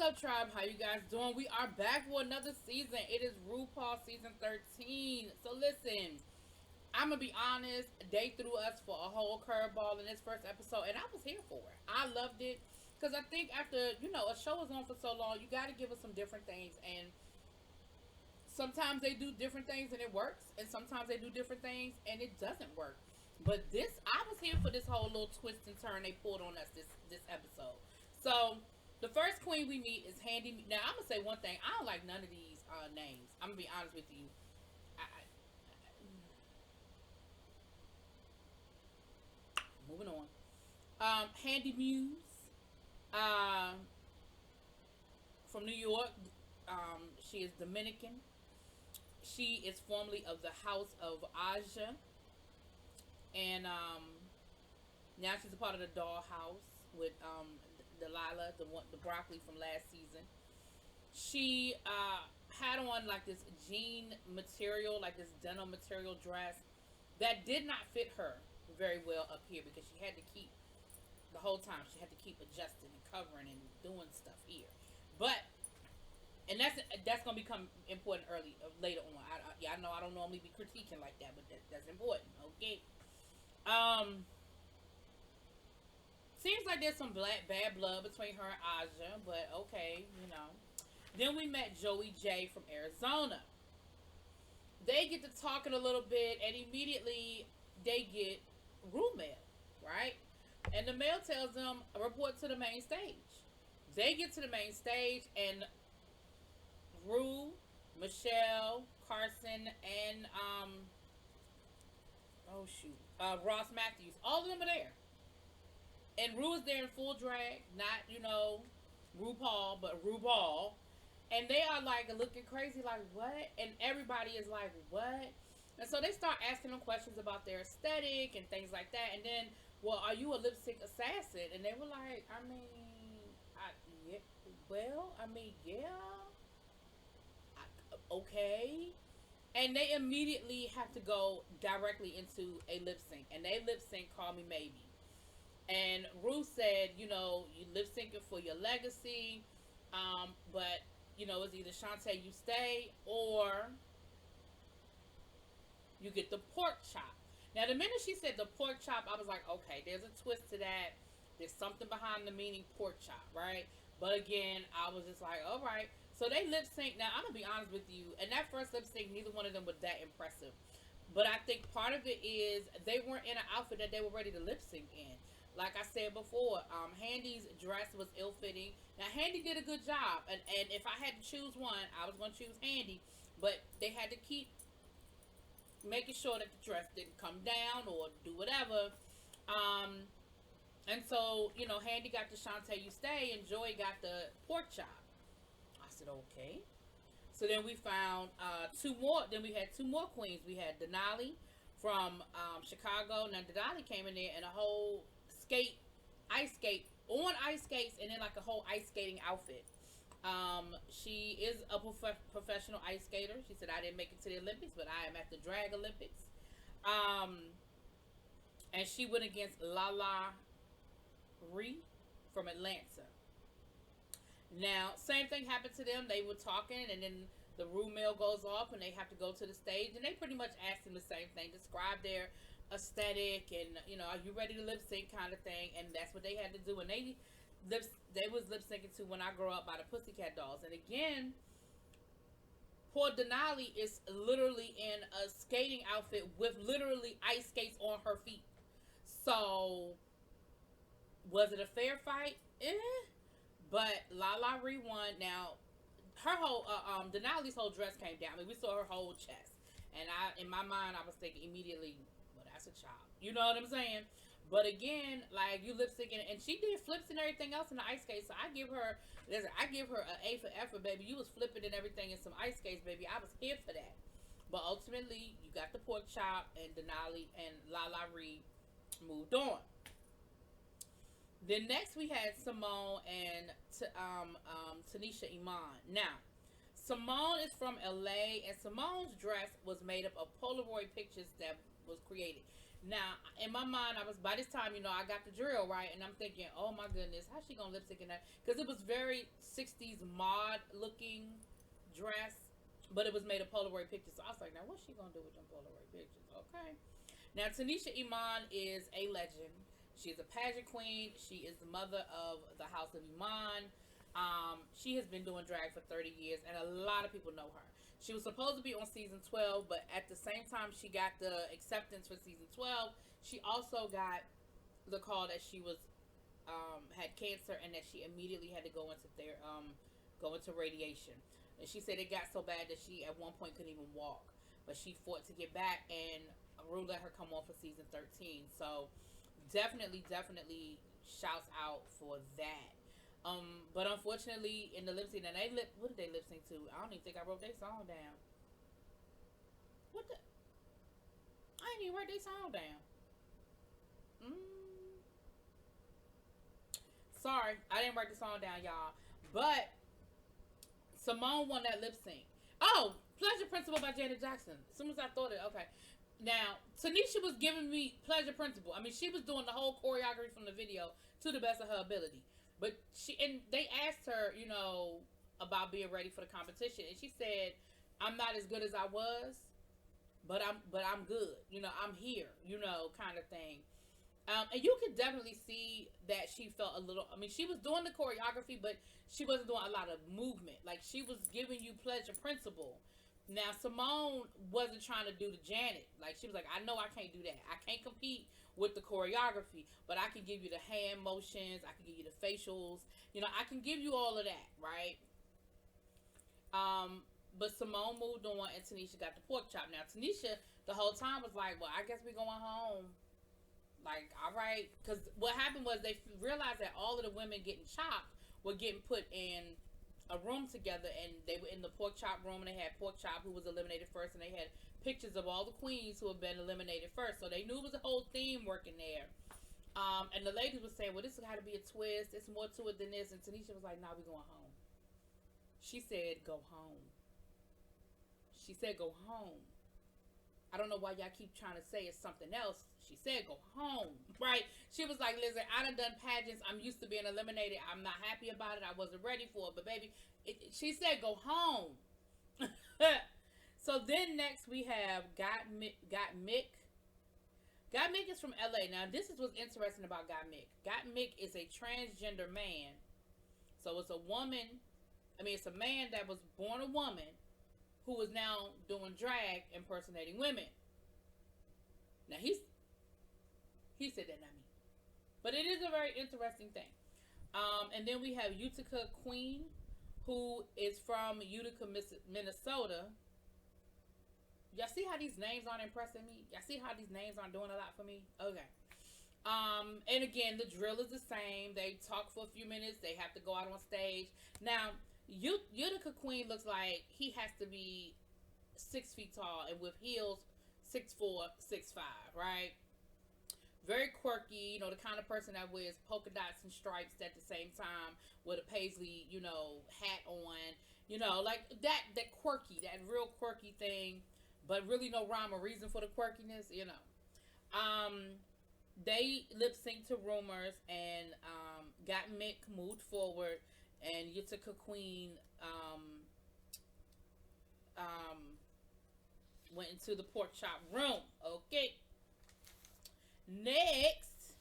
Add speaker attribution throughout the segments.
Speaker 1: up, tribe? How you guys doing? We are back for another season. It is RuPaul season 13. So listen, I'm gonna be honest. They threw us for a whole curveball in this first episode, and I was here for it. I loved it because I think after a show is on for so long, you got to give us some different things. And sometimes they do different things and it works, and sometimes they do different things and it doesn't work. But this, I was here for this whole little twist and turn they pulled on us this episode. So the first queen we meet is Handy. Now I'm gonna say one thing. I don't like none of these names. I'm gonna be honest with you. Moving on. Handy Muse, from New York. She is Dominican. She is formerly of the House of Aja, and now she's a part of the Dollhouse with Delilah, the broccoli from last season. She had on like this jean material, like this denim material dress that did not fit her very well up here because she had to keep the whole time. She had to keep adjusting and covering and doing stuff here, but and that's gonna become important later on. I know I don't normally be critiquing like that, but that's important. Okay. Um, Seems like there's some bad blood between her and Aja, but okay. Then we met Joey J from Arizona. They get to talking a little bit, and immediately they get room mail, right? And the mail tells them report to the main stage. They get to the main stage, and Rue, Michelle, Carson, and Ross Matthews, all of them are there. And Rue is there in full drag, not RuPaul, but RuPaul. And they are like looking crazy, like what? And everybody is like, what? And so they start asking them questions about their aesthetic and things like that. And then, well, are you a lip sync assassin? And they were like, yeah, yeah, okay. And they immediately have to go directly into a lip sync. And they lip sync Call Me Maybe. And Ruth said, you lip syncing for your legacy, but it's either Shantae you stay or you get the pork chop. Now, the minute she said the pork chop, I was like, okay, there's a twist to that. There's something behind the meaning pork chop, right? But again, I was just like, all right. So they lip sync. Now, I'm going to be honest with you. And that first lip sync, neither one of them was that impressive. But I think part of it is they weren't in an outfit that they were ready to lip sync in. Like I said before, Handy's dress was ill-fitting. Now, Handy did a good job. And if I had to choose one, I was going to choose Handy. But they had to keep making sure that the dress didn't come down or do whatever. And so, Handy got the Shantae You Stay and Joy got the pork chop. I said, okay. So then we found two more. Then we had two more queens. We had Denali from Chicago. Now, Denali came in there in a whole ice skate, on ice skates, and then like a whole ice skating outfit. She is a professional ice skater. She said, I didn't make it to the Olympics, but I am at the Drag Olympics. And she went against Lala Ree from Atlanta. Now, same thing happened to them. They were talking, and then the room mail goes off, and they have to go to the stage, and they pretty much asked them the same thing, describe their aesthetic, and are you ready to lip sync kind of thing, and that's what they had to do. And they was lip syncing to When I Grow Up by the Pussycat Dolls. And again, poor Denali is literally in a skating outfit with literally ice skates on her feet. So was it a fair fight? But Lala Ree won. Now, her whole Denali's whole dress came down. I mean, we saw her whole chest, and in my mind, I was thinking immediately, well, that's a child. You know what I'm saying? But again, like, you lip syncing, and she did flips and everything else in the ice skates. So I give her an A for effort, baby. You was flipping and everything in some ice skates, baby. I was here for that. But ultimately, you got the pork chop, and Denali and Lala Ree moved on. Then next we had Simone and Tanisha Iman. Now, Simone is from LA, and Simone's dress was made up of Polaroid pictures that was created. Now, in my mind, I was by this time, I got the drill right, and I'm thinking, oh my goodness, how's she gonna lip sync in that? Because it was very '60s mod looking dress, but it was made of Polaroid pictures. So I was like, now what's she gonna do with them Polaroid pictures? Okay. Now Tanisha Iman is a legend. She's a pageant queen. She is the mother of the House of Iman. She has been doing drag for 30 years, and a lot of people know her. She was supposed to be on season 12, but at the same time she got the acceptance for season 12, she also got the call that she was had cancer and that she immediately had to go into radiation. And she said it got so bad that she at one point couldn't even walk, but she fought to get back, and Rue let her come on for season 13. So definitely shouts out for that. But unfortunately, in the lip sync, and what did they lip sync to? I don't even think I wrote their song down. What the? I didn't even write their song down. Sorry, I didn't write the song down, y'all. But Simone won that lip sync. Oh, Pleasure Principle by Janet Jackson. As soon as I thought it, okay. Now, Tanisha was giving me Pleasure Principle. I mean, she was doing the whole choreography from the video to the best of her ability. But they asked her, about being ready for the competition, and she said, "I'm not as good as I was, but I'm good. I'm here. Kind of thing." And you could definitely see that she felt a little. I mean, she was doing the choreography, but she wasn't doing a lot of movement. Like, she was giving you Pleasure Principle. Now, Simone wasn't trying to do the Janet. Like, she was like, I know I can't do that. I can't compete with the choreography, but I can give you the hand motions. I can give you the facials. I can give you all of that, right? But Simone moved on, and Tanisha got the pork chop. Now, Tanisha, the whole time, was like, well, I guess we're going home. Like, all right. Because what happened was they realized that all of the women getting chopped were getting put in a room together, and they were in the pork chop room, and they had Pork Chop, who was eliminated first, and they had pictures of all the queens who had been eliminated first. So they knew it was a whole theme working there. And the ladies were saying, well, this has got to be a twist. There's more to it than this. And Tanisha was like, nah, we're going home. She said, go home. She said, go home. I don't know why y'all keep trying to say it's something else. She said, go home, right? She was like, listen, I done pageants. I'm used to being eliminated. I'm not happy about it. I wasn't ready for it. But baby, she said, go home. So then next we have Got Mick. Got Mick is from LA. Now, this is what's interesting about Got Mick. Got Mick is a transgender man. So it's a woman. It's a man that was born a woman who is now doing drag impersonating women. Now, he said that, not me. But it is a very interesting thing. And then we have Utica Queen, who is from Utica, Minnesota. Y'all see how these names aren't impressing me? Y'all see how these names aren't doing a lot for me? Okay. And again, the drill is the same. They talk for a few minutes. They have to go out on stage. Now, Utica Queen looks like he has to be 6 feet tall, and with heels 6'4", 6'5", right? Very quirky, the kind of person that wears polka dots and stripes at the same time with a paisley, hat on, like that quirky, that real quirky thing, but really no rhyme or reason for the quirkiness, They lip synced to Rumors, and Got Mick moved forward, and Utica Queen went into the pork chop room. Okay. Next,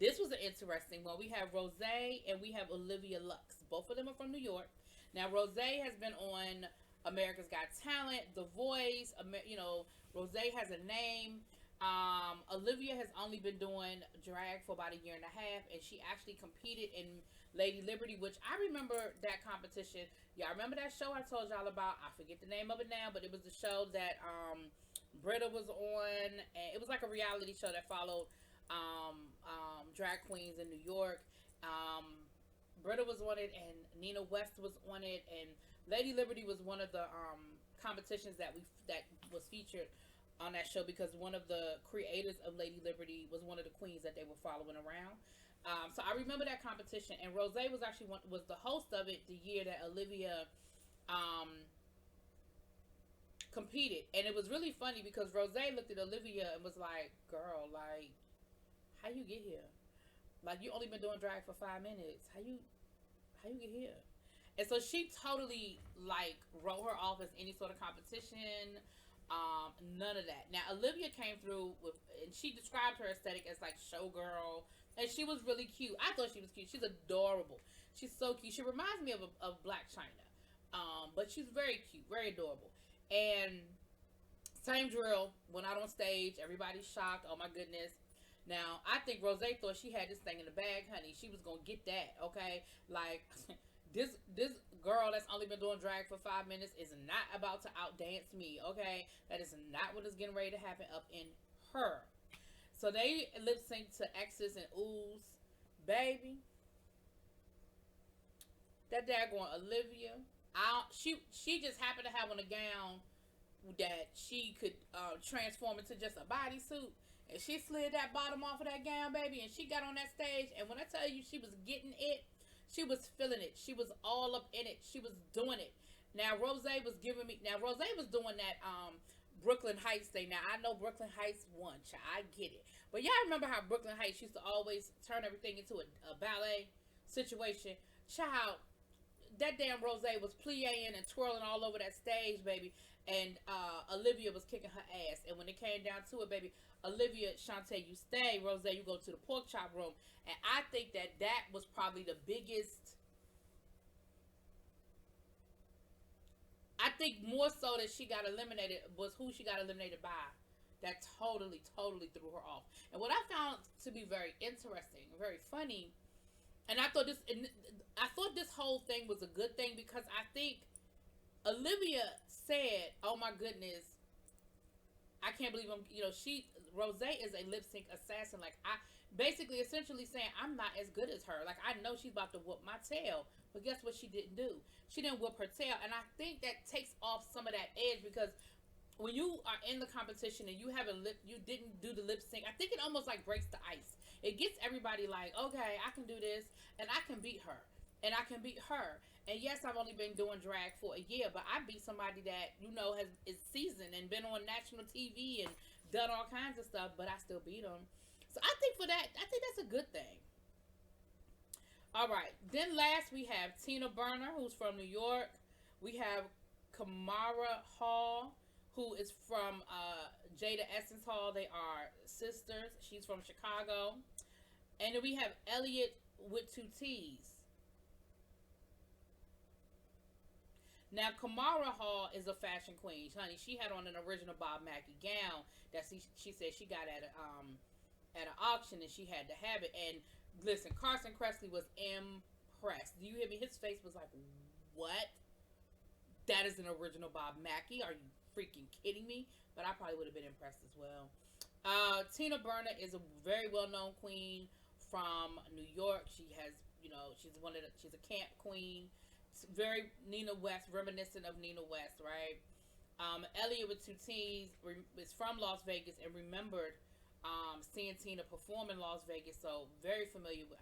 Speaker 1: this was an interesting one. We have Rose and we have Olivia Lux. Both of them are from New York. Now, Rose has been on America's Got Talent, The Voice. Rose has a name. Olivia has only been doing drag for about a year and a half, and she actually competed in Lady Liberty, which I remember that competition. Y'all remember that show I told y'all about? I forget the name of it now, but it was the show that Britta was on, and it was like a reality show that followed drag queens in New York. Britta was on it, and Nina West was on it, and Lady Liberty was one of the competitions that was featured on that show, because one of the creators of Lady Liberty was one of the queens that they were following around. So I remember that competition, and Rose was actually was the host of it the year that Olivia competed, and it was really funny because Rose looked at Olivia and was like, "Girl, like, how you get here? Like, you only been doing drag for 5 minutes. How you get here?" And so she totally like wrote her off as any sort of competition. None of that. Now Olivia came through with, and she described her aesthetic as like showgirl, and she was really cute. I thought she was cute. She's adorable. She's so cute. She reminds me of Black China, but she's very cute, very adorable. And same drill. Went out on stage. Everybody's shocked. Oh my goodness. Now I think Rose thought she had this thing in the bag, honey. She was gonna get that. Okay, like. This girl that's only been doing drag for 5 minutes is not about to outdance me, okay? That is not what is getting ready to happen up in her. So they lip sync to X's and Oohs. Baby. That daggone Olivia. She just happened to have on a gown that she could transform into just a bodysuit. And she slid that bottom off of that gown, baby, and she got on that stage. And when I tell you she was getting it, she was feeling it. She was all up in it. She was doing it. Now, Rose was giving me... Now, Rose was doing that Brooklyn Heights thing. Now, I know Brooklyn Heights won, child. I get it. But y'all remember how Brooklyn Heights used to always turn everything into a ballet situation? Child, that damn Rose was plie-ing and twirling all over that stage, baby. And Olivia was kicking her ass. And when it came down to it, baby, Olivia, Shantae, you stay. Rose, you go to the pork chop room. And I think that was probably the biggest. I think more so that she got eliminated was who she got eliminated by. That totally threw her off. And what I found to be very interesting, very funny, and I thought this whole thing was a good thing because I think Olivia said, "Oh my goodness, I can't believe I'm." Rose is a lip sync assassin. Like basically, essentially saying, I'm not as good as her. Like, I know she's about to whoop my tail. But guess what she didn't do? She didn't whoop her tail. And I think that takes off some of that edge because when you are in the competition and you didn't do the lip sync, I think it almost like breaks the ice. It gets everybody like, okay, I can do this and I can beat her. And I can beat her. And yes, I've only been doing drag for a year, but I beat somebody that, is seasoned and been on national TV and done all kinds of stuff, but I still beat them. So I think that's a good thing. All right. Then last we have Tina Berna, who's from New York. We have Kamara Hall, who is from Jada Essence Hall. They are sisters. She's from Chicago. And then we have Elliot with 2 T's. Now, Kamara Hall is a fashion queen. Honey, she had on an original Bob Mackie gown that she said she got at an auction and she had to have it. And listen, Carson Kressley was impressed. Do you hear me? His face was like, what? That is an original Bob Mackie? Are you freaking kidding me? But I probably would have been impressed as well. Tina Berna is a very well-known queen from New York. She has, she's a camp queen. It's very Nina West, reminiscent of Nina West, right? Elliot with 2 T's is from Las Vegas and remembered seeing Tina perform in Las Vegas, so very familiar with,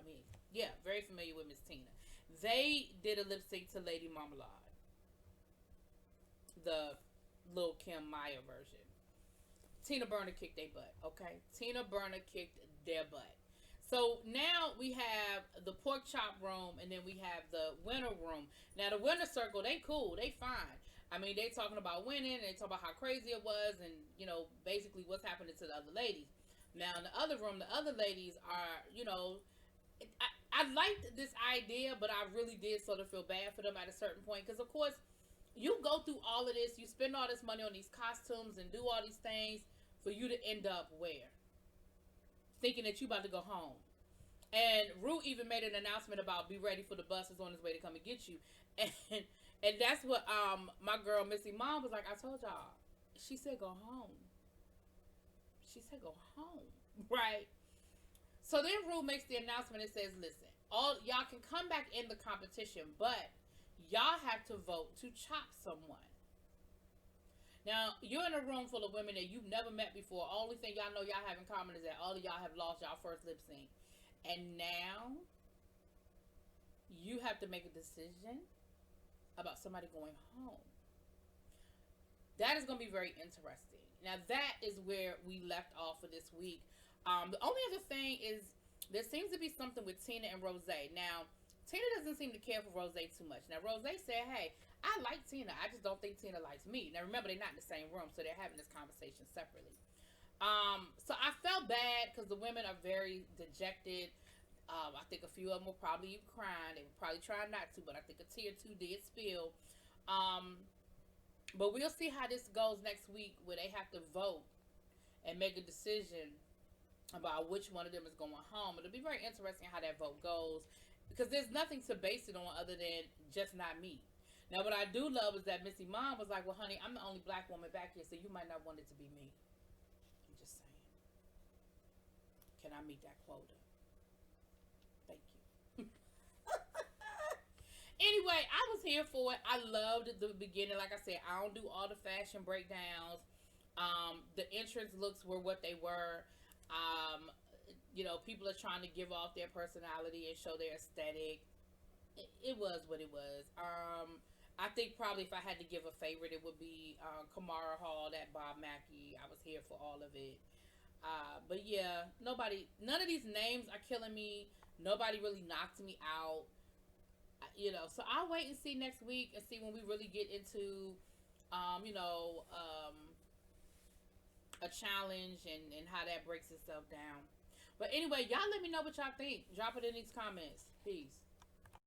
Speaker 1: very familiar with Miss Tina. They did a lip sync to Lady Marmalade, the Lil Kim Maya version. Tina Berna kicked their butt, okay? Tina Berna kicked their butt. So now we have the pork chop room, and then we have the winner room. Now the winner circle, they cool, they fine. I mean, they talking about winning, and they talk about how crazy it was, and basically what's happening to the other ladies. Now in the other room, the other ladies are, I liked this idea, but I really did sort of feel bad for them at a certain point, because of course, you go through all of this, you spend all this money on these costumes and do all these things for you to end up where? Thinking that you about to go home. And Ru even made an announcement about be ready for the bus is on its way to come and get you. And that's what my girl Missy Mom was like, I told y'all. She said go home. She said go home. Right? So then Ru makes the announcement and says, listen, all y'all can come back in the competition, but y'all have to vote to chop someone. Now, you're in a room full of women that you've never met before. Only thing y'all know y'all have in common is that all of y'all have lost y'all first lip sync. And now, you have to make a decision about somebody going home. That is going to be very interesting. Now, that is where we left off for this week. The only other thing is there seems to be something with Tina and Rose. Now, Tina doesn't seem to care for Rose too much. Now, Rose said, hey, I like Tina. I just don't think Tina likes me. Now, remember, they're not in the same room, so they're having this conversation separately. So I felt bad because the women are very dejected. I think a few of them were probably crying. They were probably trying not to, but I think a tear or two did spill. But we'll see how this goes next week, where they have to vote and make a decision about which one of them is going home. It'll be very interesting how that vote goes, because there's nothing to base it on other than just not me. Now, what I do love is that Missy Mom was like, well, honey, I'm the only black woman back here, so you might not want it to be me. I'm just saying. Can I meet that quota? Thank you. Anyway, I was here for it. I loved the beginning. Like I said, I don't do all the fashion breakdowns. The entrance looks were what they were. You know, people are trying to give off their personality and show their aesthetic. It was what it was. I think probably if I had to give a favorite, it would be Kamara Hall, that Bob Mackie. I was here for all of it. But yeah, none of these names are killing me. Nobody really knocked me out. You know, so I'll wait and see next week and see when we really get into, a challenge and how that breaks itself down. But anyway, y'all let me know what y'all think. Drop it in these comments. Peace.